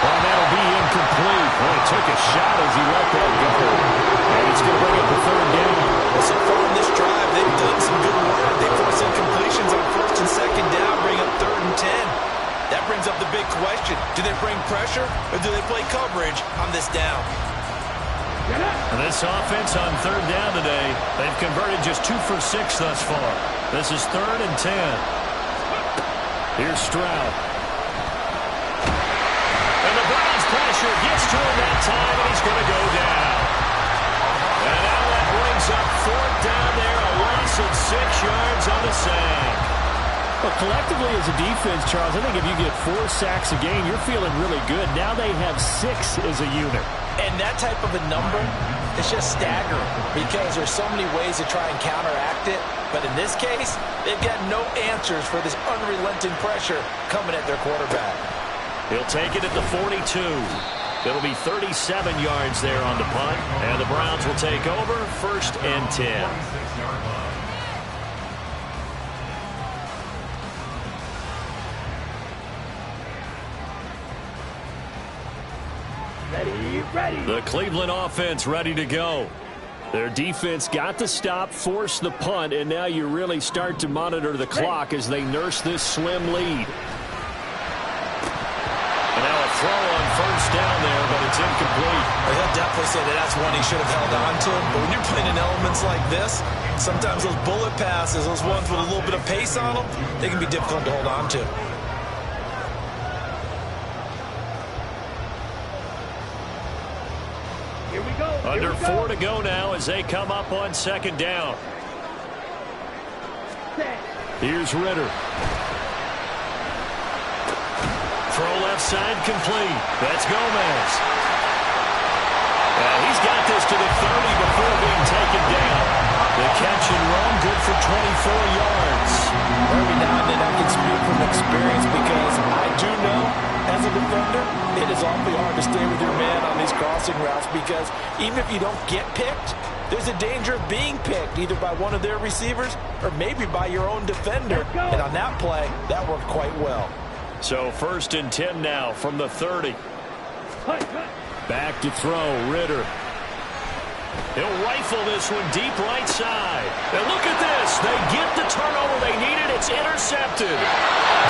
[SPEAKER 4] Well, that'll be incomplete. Well, he took a shot as he let that go. And it's going to bring up the 3rd down.
[SPEAKER 2] Well, so far in this drive, they've done some good work. They forced incompletions on 1st and 2nd down, bring up 3rd and 10. That brings up the big question. Do they bring pressure or do they play coverage on this down?
[SPEAKER 1] And this offense on 3rd down today, they've converted just 2 for 6 thus far. This is 3rd and 10.
[SPEAKER 4] Here's Stroud.
[SPEAKER 1] And the Browns pressure gets to him that time, and he's going to go down. And now that brings up 4th down there, a loss of 6 yards on the sack.
[SPEAKER 4] Well, collectively as a defense, Charles, I think if you get 4 sacks a game, you're feeling really good. Now they have 6 as a unit.
[SPEAKER 2] And that type of a number is just staggering because there's so many ways to try and counteract it. But in this case, they've got no answers for this unrelenting pressure coming at their quarterback.
[SPEAKER 1] He'll take it at the 42. It'll be 37 yards there on the punt. And the Browns will take over 1st and 10.
[SPEAKER 3] Ready.
[SPEAKER 1] The Cleveland offense ready to go.
[SPEAKER 4] Their defense got the stop, forced the punt, and now you really start to monitor the clock as they nurse this slim lead.
[SPEAKER 1] And now a throw on 1st down there, but it's incomplete.
[SPEAKER 2] Well, he'll definitely say that that's one he should have held on to. But when you're playing in elements like this, sometimes those bullet passes, those ones with a little bit of pace on them, they can be difficult to hold on to.
[SPEAKER 1] Under 4 to go now as they come up on 2nd down.
[SPEAKER 4] Here's Ritter.
[SPEAKER 1] Throw left side complete. That's Gomez. He's got this to the 30 before being taken down. The catch and run, good for 24 yards.
[SPEAKER 2] Every now and then I can speak from experience because I do know, as a defender, it is awfully hard to stay with your man on these crossing routes because even if you don't get picked, there's a danger of being picked either by one of their receivers or maybe by your own defender. And on that play, that worked quite well.
[SPEAKER 1] So 1st and 10 now from the 30.
[SPEAKER 4] Back to throw, Ritter.
[SPEAKER 1] He'll rifle this one deep right side. And look at this. They get the turnover they needed. It's intercepted.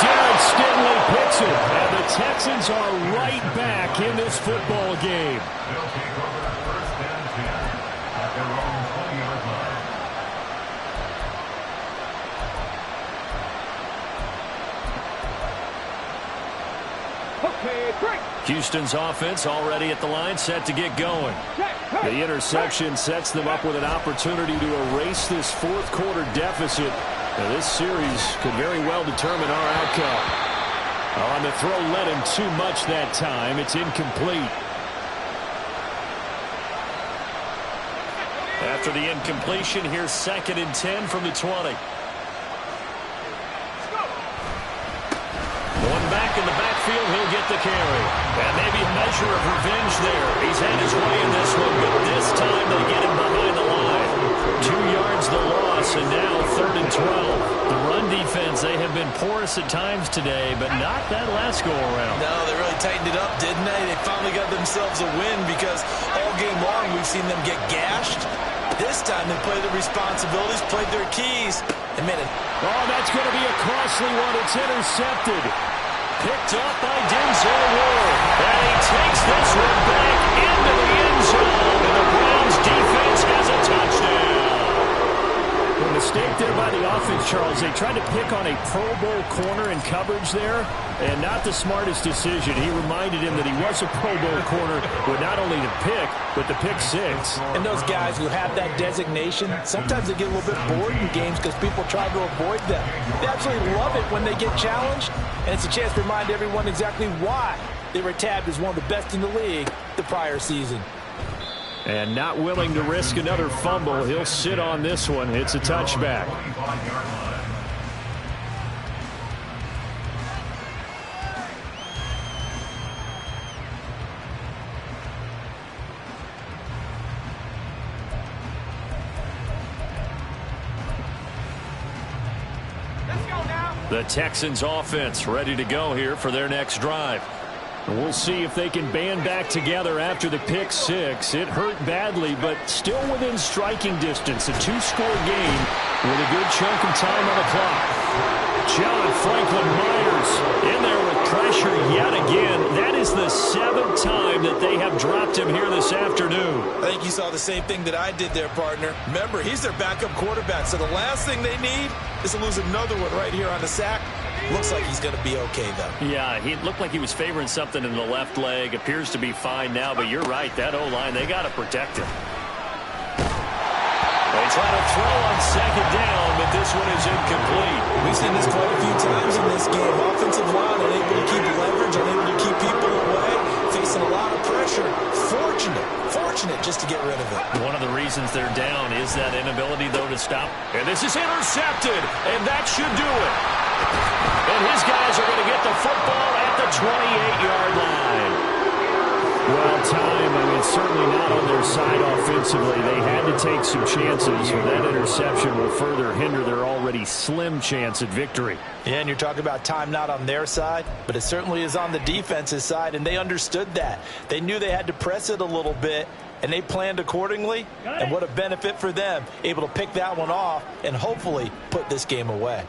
[SPEAKER 4] Derek Stingley picks it. And the Texans are right back in this football game.
[SPEAKER 5] They'll take over 1st and 10 at their own 20-yard line.
[SPEAKER 3] Okay, break.
[SPEAKER 4] Houston's offense already at the line, set to get going. The interception sets them up with an opportunity to erase this fourth quarter deficit. Now, this series could very well determine our outcome. On the throw, led him too much that time. It's incomplete.
[SPEAKER 1] After the incompletion, here's 2nd and 10 from the 20. One back in the backfield, he'll get the carry. And maybe a measure of revenge there. He's had his way in this one, but this time they get him behind the line. 2 yards the loss, and now 3rd and 12. The run defense, they have been porous
[SPEAKER 4] dangerous at times today, but not that last go-around.
[SPEAKER 2] No, they really tightened it up, didn't they? They finally got themselves a win because all game long we've seen them get gashed. This time they played their responsibilities, played their keys, and made it.
[SPEAKER 4] Oh, that's going to be a costly one. It's intercepted. Picked up by Denzel Ward. And he takes this one back into the end zone. And the Browns defense has a touchdown. A mistake there by the offense, Charles. They tried to pick on a Pro Bowl corner in coverage there, and not the smartest decision. He reminded him that he was a Pro Bowl corner with not only the pick, but the pick six.
[SPEAKER 2] And those guys who have that designation, sometimes they get a little bit bored in games because people try to avoid them. They absolutely love it when they get challenged, and it's a chance to remind everyone exactly why they were tabbed as one of the best in the league the prior season.
[SPEAKER 4] And not willing to risk another fumble. He'll sit on this one. It's a touchback. The Texans offense ready to go here for their next drive. And we'll see if they can band back together after the pick six. It hurt badly, but still within striking distance. A two-score game with a good chunk of time on the clock. John Franklin Myers in there with pressure yet again. That is the 7th time that they have dropped him here this afternoon.
[SPEAKER 2] I think you saw the same thing that I did there, partner. Remember, he's their backup quarterback, so the last thing they need is to lose another one right here on the sack. Looks like he's going to be okay, though.
[SPEAKER 4] Yeah, he looked like he was favoring something in the left leg. Appears to be fine now, but you're right. That O-line, they got to protect him. They try to throw on second down, but this one is incomplete.
[SPEAKER 2] We've seen this quite a few times in this game. Offensive line unable to keep leverage, unable to keep people away, facing a lot of pressure. Fortunate just to get rid of it.
[SPEAKER 4] One of the reasons they're down is that inability, though, to stop. And this is intercepted, and that should do it. And his guys are going to get the football at the 28-yard line. Well, it's certainly not on their side offensively. They had to take some chances, and that interception will further hinder their already slim chance at victory.
[SPEAKER 2] Yeah, and you're talking about time not on their side, but it certainly is on the defense's side, and they understood that. They knew they had to press it a little bit, and they planned accordingly, and what a benefit for them, able to pick that one off and hopefully put this game away.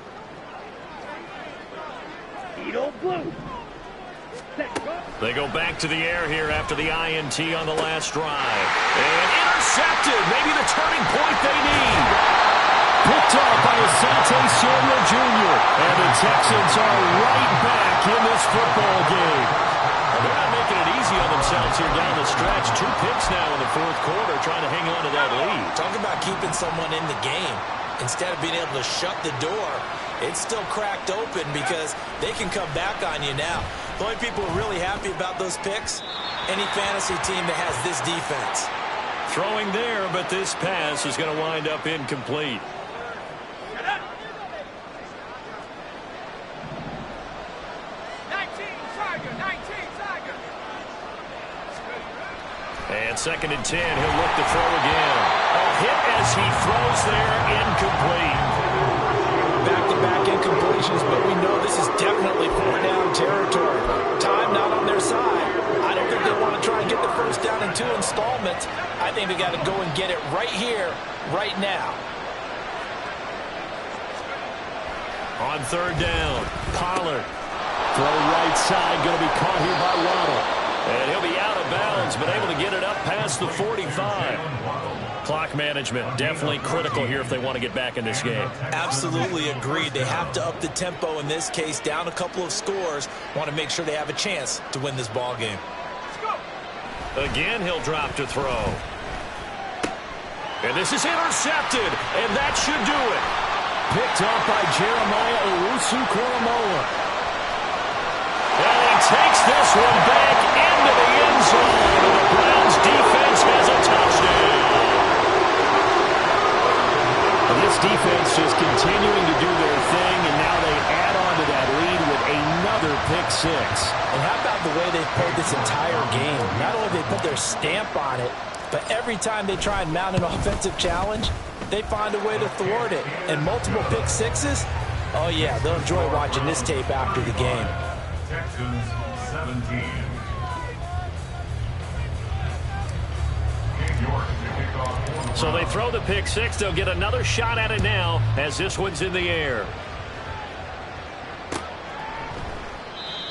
[SPEAKER 4] They go back to the air here after the INT on the last drive. And intercepted. Maybe the turning point they need. Picked up by Asante Samuel Jr. And the Texans are right back in this football game. And they're not making it easy on themselves here down the stretch. 2 picks now in the 4th quarter trying to hang on to that lead.
[SPEAKER 2] Talk about keeping someone in the game. Instead of being able to shut the door, it's still cracked open because they can come back on you now. The only people who are really happy about those picks, any fantasy team that has this defense.
[SPEAKER 4] Throwing there, but this pass is going to wind up incomplete. And 2nd and 10, he'll look to throw again. A hit as he throws there, incomplete.
[SPEAKER 2] Back-to-back incompletions, but we know this is definitely 4-down territory. Time not on their side. I don't think they want to try and get the first down in 2 installments. I think they got to go and get it right here, right now.
[SPEAKER 4] On 3rd down, Pollard. Throw right side, going to be caught here by Waddle. And he'll be out of bounds, but able to get it up past the 45. Clock management, definitely critical here if they want to get back in this game.
[SPEAKER 2] Absolutely agreed. They have to up the tempo in this case, down a couple of scores. Want to make sure they have a chance to win this ball game.
[SPEAKER 4] Again, he'll drop to throw. And this is intercepted, and that should do it. Picked up by Jeremiah Owusu-Koramoah. And he takes this one back into the end zone. And the Browns defense has a touchdown. And this defense just continuing to do their thing, and now they add on to that lead with another pick six.
[SPEAKER 2] And how about the way they've played this entire game? Not only they put their stamp on it, but every time they try and mount an offensive challenge, they find a way to thwart it. And multiple pick sixes, Oh, yeah, they'll enjoy watching this tape after the game.
[SPEAKER 5] Texans 17.
[SPEAKER 4] So they throw the pick six. They'll get another shot at it now as this one's in the air.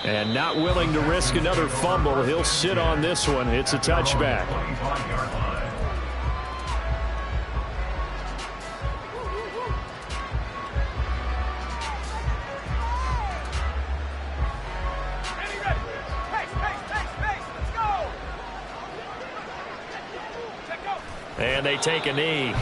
[SPEAKER 4] And not willing to risk another fumble. He'll sit on this one. It's a touchback. And they take a knee.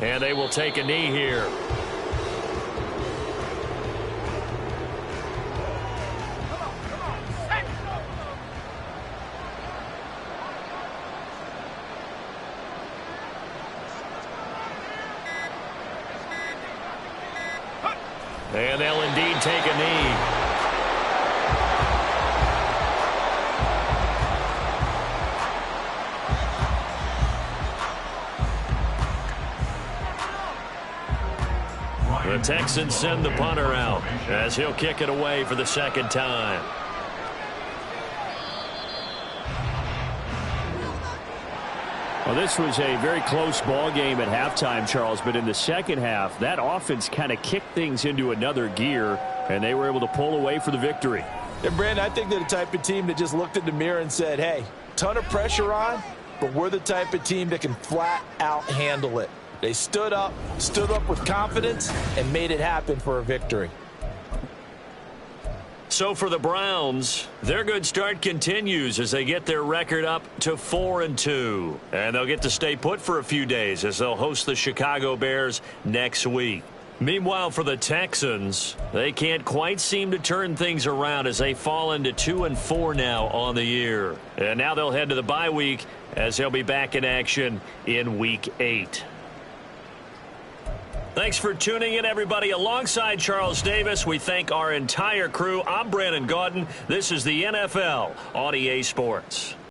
[SPEAKER 4] And they will take a knee here. And they'll indeed take a knee. The Texans send the punter out as he'll kick it away for the second time. Well, this was a very close ball game at halftime, Charles, but in the second half, that offense kind of kicked things into another gear, and they were able to pull away for the victory.
[SPEAKER 2] And, Brandon, I think they're the type of team that just looked in the mirror and said, hey, ton of pressure on, but we're the type of team that can flat out handle it. They stood up with confidence, and made it happen for a victory.
[SPEAKER 4] So for the Browns, their good start continues as they get their record up to 4-2. And they'll get to stay put for a few days as they'll host the Chicago Bears next week. Meanwhile, for the Texans, they can't quite seem to turn things around as they fall into 2-4 now on the year. And now they'll head to the bye week as they'll be back in action in Week 8. Thanks for tuning in, everybody. Alongside Charles Davis, we thank our entire crew. I'm Brandon Gaudin. This is the NFL on EA Sports.